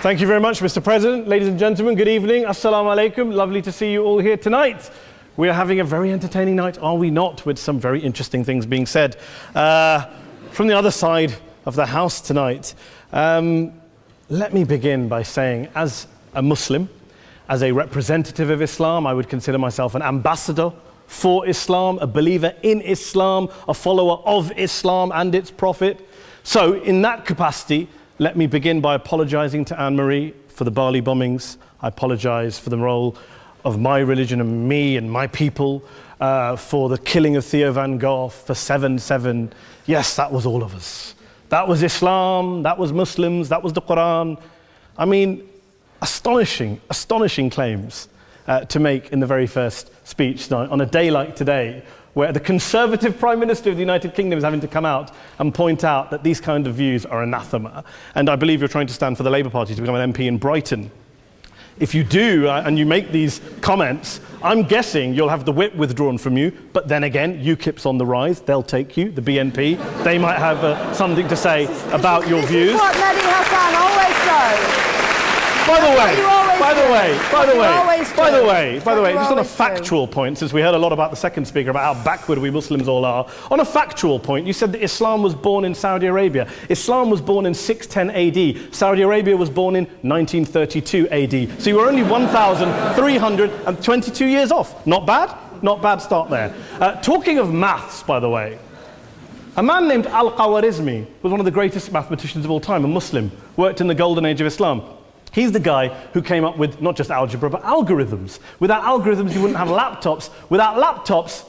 Thank you very much, Mr. President. Ladies and gentlemen, good evening. Assalamu alaikum. Lovely to see you all here tonight. We are having a very entertaining night, are we not, with some very interesting things being said from the other side of the house tonight. Let me begin by saying, as a Muslim, as a representative of Islam, I would consider myself an ambassador for Islam, a believer in Islam, a follower of Islam and its Prophet. So in that capacity, let me begin by apologizing to Anne-Marie for the Bali bombings. I apologize for the role of my religion and me and my people, for the killing of Theo van Gogh, for 7/7. Yes, that was all of us. That was Islam, that was Muslims, that was the Quran. I mean, astonishing claims to make in the very first speech tonight, on a day like today, where the Conservative Prime Minister of the United Kingdom is having to come out and point out that these kind of views are anathema. And I believe you're trying to stand for the Labour Party to become an MP in Brighton. If you do, and you make these comments, I'm guessing you'll have the whip withdrawn from you, but then again, UKIP's on the rise, they'll take you, the BNP, they might have something to say about your views. This is what Mehdi Hasan always does. By the way, just on a factual point, since we heard a lot about the second speaker, about how backward we Muslims all are, on a factual point, you said that Islam was born in Saudi Arabia. Islam was born in 610 AD. Saudi Arabia was born in 1932 AD. So you were only 1,322 years off. Not bad? Not bad start there. Talking of maths, by the way, a man named Al-Khawarizmi was one of the greatest mathematicians of all time, a Muslim, worked in the golden age of Islam. He's the guy who came up with not just algebra, but algorithms. Without algorithms, you wouldn't have laptops. Without laptops,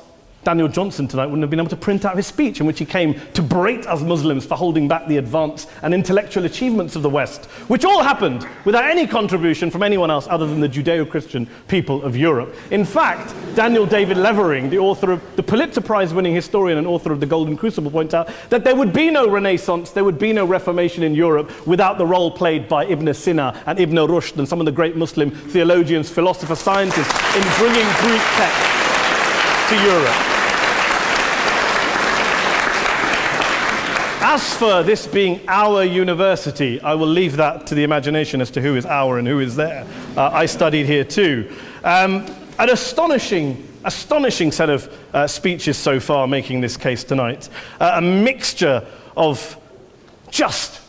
Daniel Johnson tonight wouldn't have been able to print out his speech in which he came to berate us Muslims for holding back the advance and intellectual achievements of the West, which all happened without any contribution from anyone else other than the Judeo-Christian people of Europe. In fact, Daniel David Levering, the author of the Pulitzer Prize-winning historian and author of The Golden Crucible, points out that there would be no Renaissance, there would be no Reformation in Europe without the role played by Ibn Sina and Ibn Rushd and some of the great Muslim theologians, philosophers, scientists in bringing Greek texts to Europe. As for this being our university, I will leave that to the imagination as to who is our and who is there. I studied here too. An astonishing set of speeches so far making this case tonight. A mixture of just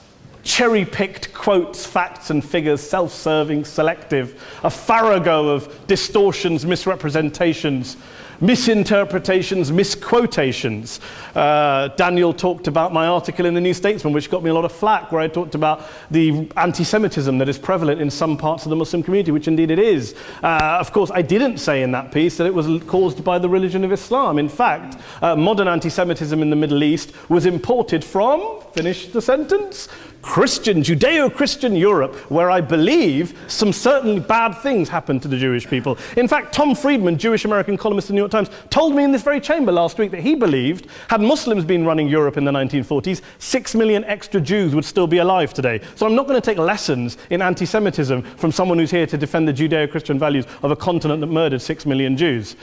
cherry-picked quotes, facts and figures, self-serving, selective, a farrago of distortions, misrepresentations, misinterpretations, misquotations. Daniel talked about my article in the New Statesman, which got me a lot of flack, where I talked about the anti-Semitism that is prevalent in some parts of the Muslim community, which indeed it is. Of course, I didn't say in that piece that it was caused by the religion of Islam. In fact, modern anti-Semitism in the Middle East was imported from, finish the sentence, Christian, Judeo-Christian Europe, where I believe some certainly bad things happened to the Jewish people. In fact, Tom Friedman, Jewish-American columnist in the New York Times, told me in this very chamber last week that he believed, had Muslims been running Europe in the 1940s, 6 million extra Jews would still be alive today. So I'm not going to take lessons in anti-Semitism from someone who's here to defend the Judeo-Christian values of a continent that murdered 6 million Jews.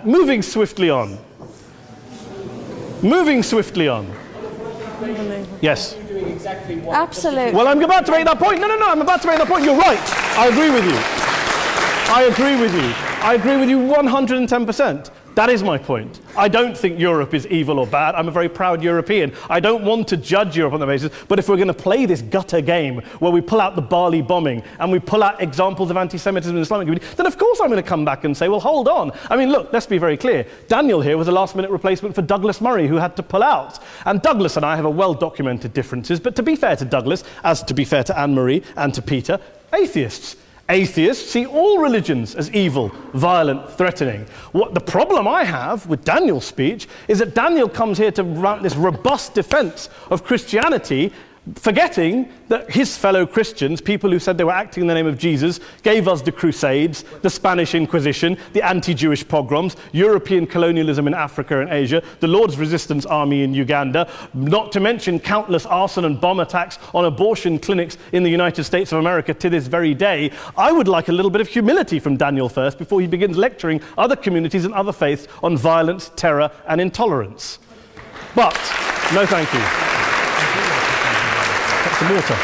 Moving swiftly on. Yes. Absolutely. Well, I'm about to make that point. No, I'm about to make that point. You're right. I agree with you 110%. That is my point. I don't think Europe is evil or bad. I'm a very proud European. I don't want to judge Europe on that basis, but if we're going to play this gutter game where we pull out the Bali bombing and we pull out examples of anti-Semitism in the Islamic community, then of course I'm going to come back and say, well, hold on. I mean, look, let's be very clear. Daniel here was a last-minute replacement for Douglas Murray, who had to pull out. And Douglas and I have a well-documented differences, but to be fair to Douglas, as to be fair to Anne-Marie and to Peter, atheists. Atheists see all religions as evil, violent, threatening. What the problem I have with Daniel's speech is that Daniel comes here to run this robust defense of Christianity, forgetting that his fellow Christians, people who said they were acting in the name of Jesus, gave us the Crusades, the Spanish Inquisition, the anti-Jewish pogroms, European colonialism in Africa and Asia, the Lord's Resistance Army in Uganda, not to mention countless arson and bomb attacks on abortion clinics in the United States of America to this very day. I would like a little bit of humility from Daniel first before he begins lecturing other communities and other faiths on violence, terror and intolerance. But, no thank you. Some water.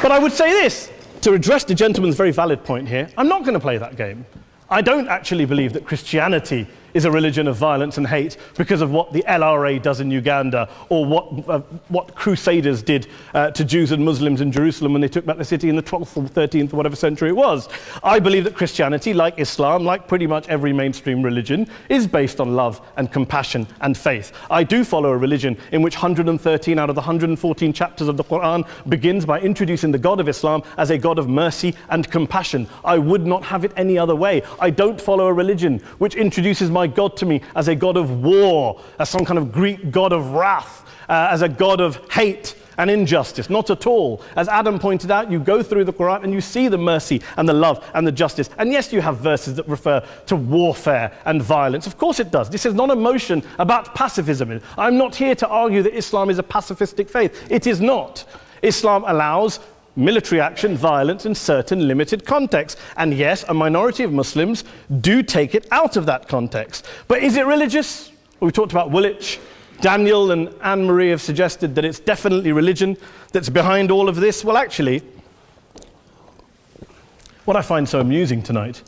But I would say this, to address the gentleman's very valid point here, I'm not going to play that game. I don't actually believe that Christianity is a religion of violence and hate because of what the LRA does in Uganda or what Crusaders did to Jews and Muslims in Jerusalem when they took back the city in the 12th or 13th or whatever century it was. I believe that Christianity, like Islam, like pretty much every mainstream religion, is based on love and compassion and faith. I do follow a religion in which 113 out of the 114 chapters of the Quran begins by introducing the God of Islam as a God of mercy and compassion. I would not have it any other way. I don't follow a religion which introduces my God to me as a God of war, as some kind of Greek God of wrath, as a God of hate and injustice. Not at all. As Adam pointed out, you go through the Quran and you see the mercy and the love and the justice. And yes, you have verses that refer to warfare and violence. Of course it does. This is not a motion about pacifism. I'm not here to argue that Islam is a pacifistic faith. It is not. Islam allows military action, violence in certain limited contexts. And yes, a minority of Muslims do take it out of that context. But is it religious? We talked about Woolwich. Daniel and Anne-Marie have suggested that it's definitely religion that's behind all of this. Well, actually, what I find so amusing tonight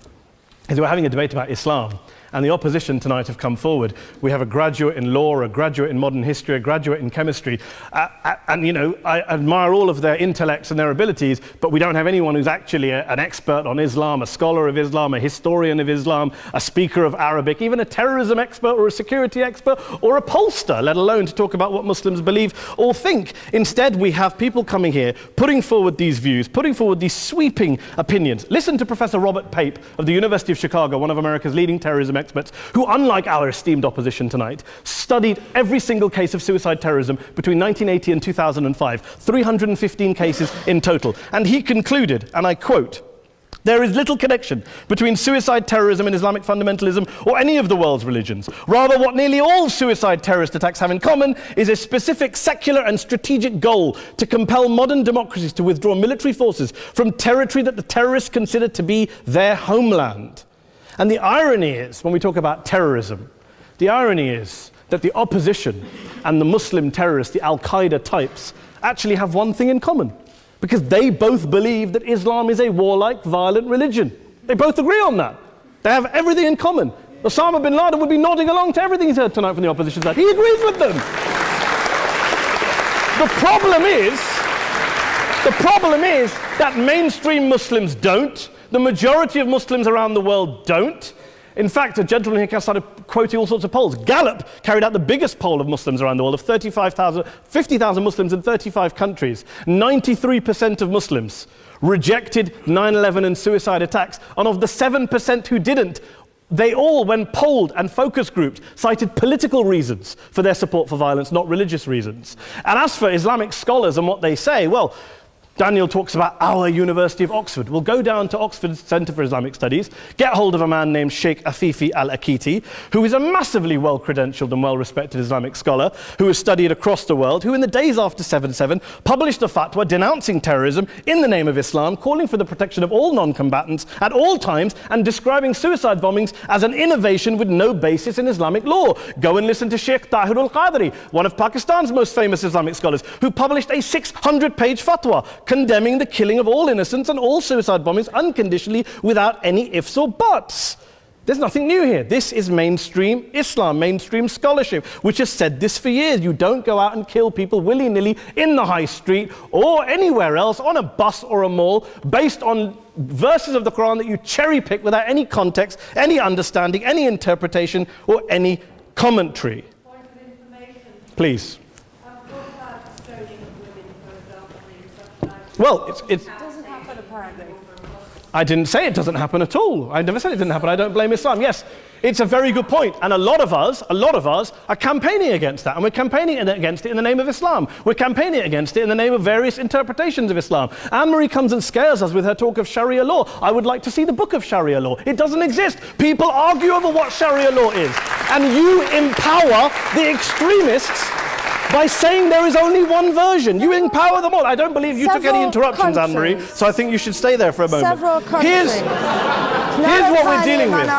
is we're having a debate about Islam. And the opposition tonight have come forward. We have a graduate in law, a graduate in modern history, a graduate in chemistry. And, you know, I admire all of their intellects and their abilities, but we don't have anyone who's actually an expert on Islam, a scholar of Islam, a historian of Islam, a speaker of Arabic, even a terrorism expert or a security expert or a pollster, let alone to talk about what Muslims believe or think. Instead, we have people coming here, putting forward these views, putting forward these sweeping opinions. Listen to Professor Robert Pape of the University of Chicago, one of America's leading terrorism experts, who, unlike our esteemed opposition tonight, studied every single case of suicide terrorism between 1980 and 2005, 315 cases in total. And he concluded, and I quote, "There is little connection between suicide terrorism and Islamic fundamentalism or any of the world's religions. Rather, what nearly all suicide terrorist attacks have in common is a specific secular and strategic goal to compel modern democracies to withdraw military forces from territory that the terrorists consider to be their homeland." And the irony is, when we talk about terrorism, the irony is that the opposition and the Muslim terrorists, the Al-Qaeda types, actually have one thing in common, because they both believe that Islam is a warlike, violent religion. They both agree on that. They have everything in common. Osama bin Laden would be nodding along to everything he's heard tonight from the opposition side. He agrees with them. The problem is that mainstream Muslims don't. The majority of Muslims around the world don't. In fact, a gentleman here started quoting all sorts of polls. Gallup carried out the biggest poll of Muslims around the world of 50,000 Muslims in 35 countries. 93% of Muslims rejected 9/11 and suicide attacks. And of the 7% who didn't, they all, when polled and focus grouped, cited political reasons for their support for violence, not religious reasons. And as for Islamic scholars and what they say, well, Daniel talks about our University of Oxford. We'll go down to Oxford Centre for Islamic Studies, get hold of a man named Sheikh Afifi al-Akiti, who is a massively well-credentialed and well-respected Islamic scholar, who has studied across the world, who in the days after 7/7 published a fatwa denouncing terrorism in the name of Islam, calling for the protection of all non-combatants at all times, and describing suicide bombings as an innovation with no basis in Islamic law. Go and listen to Sheikh Tahir al-Qadri, one of Pakistan's most famous Islamic scholars, who published a 600-page fatwa condemning the killing of all innocents and all suicide bombings unconditionally without any ifs or buts. There's nothing new here. This is mainstream Islam, mainstream scholarship, which has said this for years. You don't go out and kill people willy-nilly in the high street or anywhere else, on a bus or a mall, based on verses of the Quran that you cherry-pick without any context, any understanding, any interpretation, or any commentary. Point of information. Please. Well, it doesn't happen, apparently. I didn't say it doesn't happen at all. I never said it didn't happen. I don't blame Islam. Yes, it's a very good point. And a lot of us are campaigning against that. And we're campaigning against it in the name of Islam. We're campaigning against it in the name of various interpretations of Islam. Anne-Marie comes and scares us with her talk of Sharia law. I would like to see the book of Sharia law. It doesn't exist. People argue over what Sharia law is. And you empower the extremists by saying there is only one version. You empower them all. I don't believe you took any interruptions, Anne-Marie, so I think you should stay there for a moment. Several countries. Here's what we're dealing with.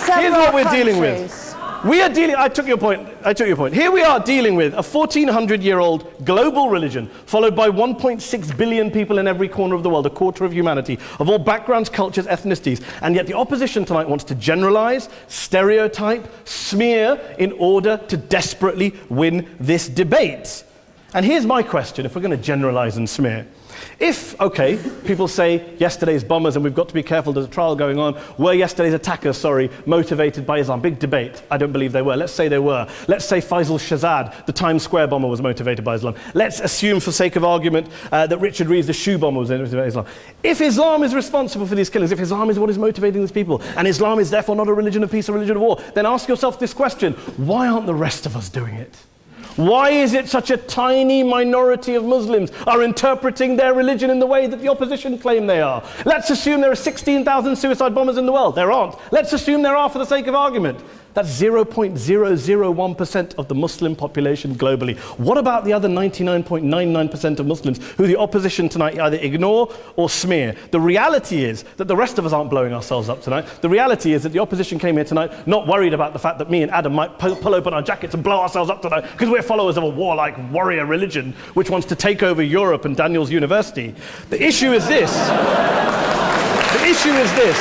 Here's what we're dealing with. We are dealing, I took your point. Here we are dealing with a 1400-year-old global religion followed by 1.6 billion people in every corner of the world, a quarter of humanity, of all backgrounds, cultures, ethnicities. And yet the opposition tonight wants to generalize, stereotype, smear in order to desperately win this debate. And here's my question, if we're going to generalize and smear. If, okay, people say yesterday's bombers, and we've got to be careful, there's a trial going on, were yesterday's attackers, motivated by Islam? Big debate. I don't believe they were. Let's say they were. Let's say Faisal Shahzad, the Times Square bomber, was motivated by Islam. Let's assume, for sake of argument, that Richard Reeves, the shoe bomber, was motivated by Islam. If Islam is responsible for these killings, if Islam is what is motivating these people, and Islam is therefore not a religion of peace, a religion of war, then ask yourself this question: why aren't the rest of us doing it? Why is it such a tiny minority of Muslims are interpreting their religion in the way that the opposition claim they are? Let's assume there are 16,000 suicide bombers in the world. There aren't. Let's assume there are for the sake of argument. That's 0.001% of the Muslim population globally. What about the other 99.99% of Muslims who the opposition tonight either ignore or smear? The reality is that the rest of us aren't blowing ourselves up tonight. The reality is that the opposition came here tonight not worried about the fact that me and Adam might pull open our jackets and blow ourselves up tonight because we're followers of a warlike warrior religion which wants to take over Europe and Daniel's university. The issue is this. The issue is this.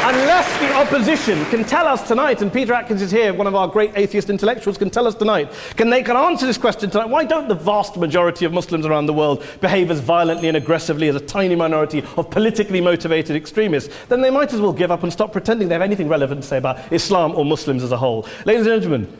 Unless the opposition can tell us tonight, and Peter Atkins is here, one of our great atheist intellectuals, can tell us tonight, can answer this question tonight: why don't the vast majority of Muslims around the world behave as violently and aggressively as a tiny minority of politically motivated extremists? Then they might as well give up and stop pretending they have anything relevant to say about Islam or Muslims as a whole. Ladies and gentlemen,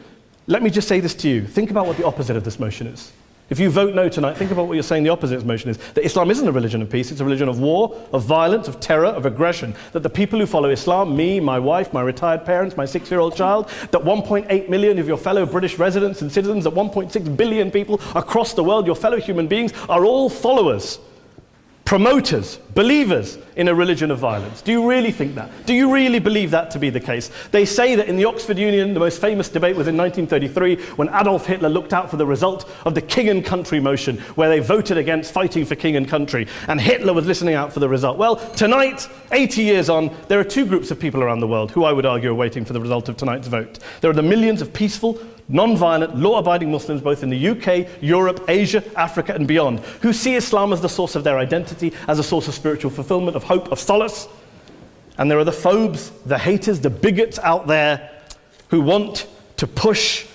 let me just say this to you. Think about what the opposite of this motion is. If you vote no tonight, think about what you're saying the opposite of this motion is. That Islam isn't a religion of peace, it's a religion of war, of violence, of terror, of aggression. That the people who follow Islam, me, my wife, my retired parents, my 6-year-old child, that 1.8 million of your fellow British residents and citizens, that 1.6 billion people across the world, your fellow human beings, are all followers, promoters, believers in a religion of violence. Do you really think that? Do you really believe that to be the case? They say that in the Oxford Union, the most famous debate was in 1933 when Adolf Hitler looked out for the result of the King and Country motion, where they voted against fighting for King and Country, and Hitler was listening out for the result. Well, tonight, 80 years on, there are two groups of people around the world who I would argue are waiting for the result of tonight's vote. There are the millions of peaceful, non-violent, law-abiding Muslims both in the UK, Europe, Asia, Africa and beyond, who see Islam as the source of their identity, as a source of spiritual fulfillment, of hope, of solace. And there are the phobes, the haters, the bigots out there who want to push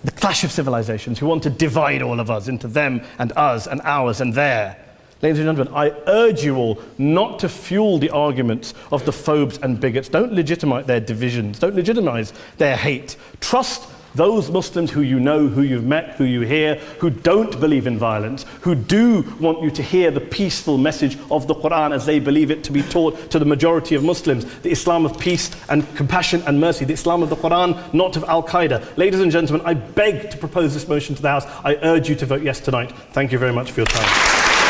the clash of civilizations, who want to divide all of us into them and us and ours and their. Ladies and gentlemen, I urge you all not to fuel the arguments of the phobes and bigots. Don't legitimize their divisions. Don't legitimize their hate. Trust those Muslims who you know, who you've met, who you hear, who don't believe in violence, who do want you to hear the peaceful message of the Quran as they believe it to be taught to the majority of Muslims, the Islam of peace and compassion and mercy, the Islam of the Quran, not of Al-Qaeda. Ladies and gentlemen, I beg to propose this motion to the House. I urge you to vote yes tonight. Thank you very much for your time.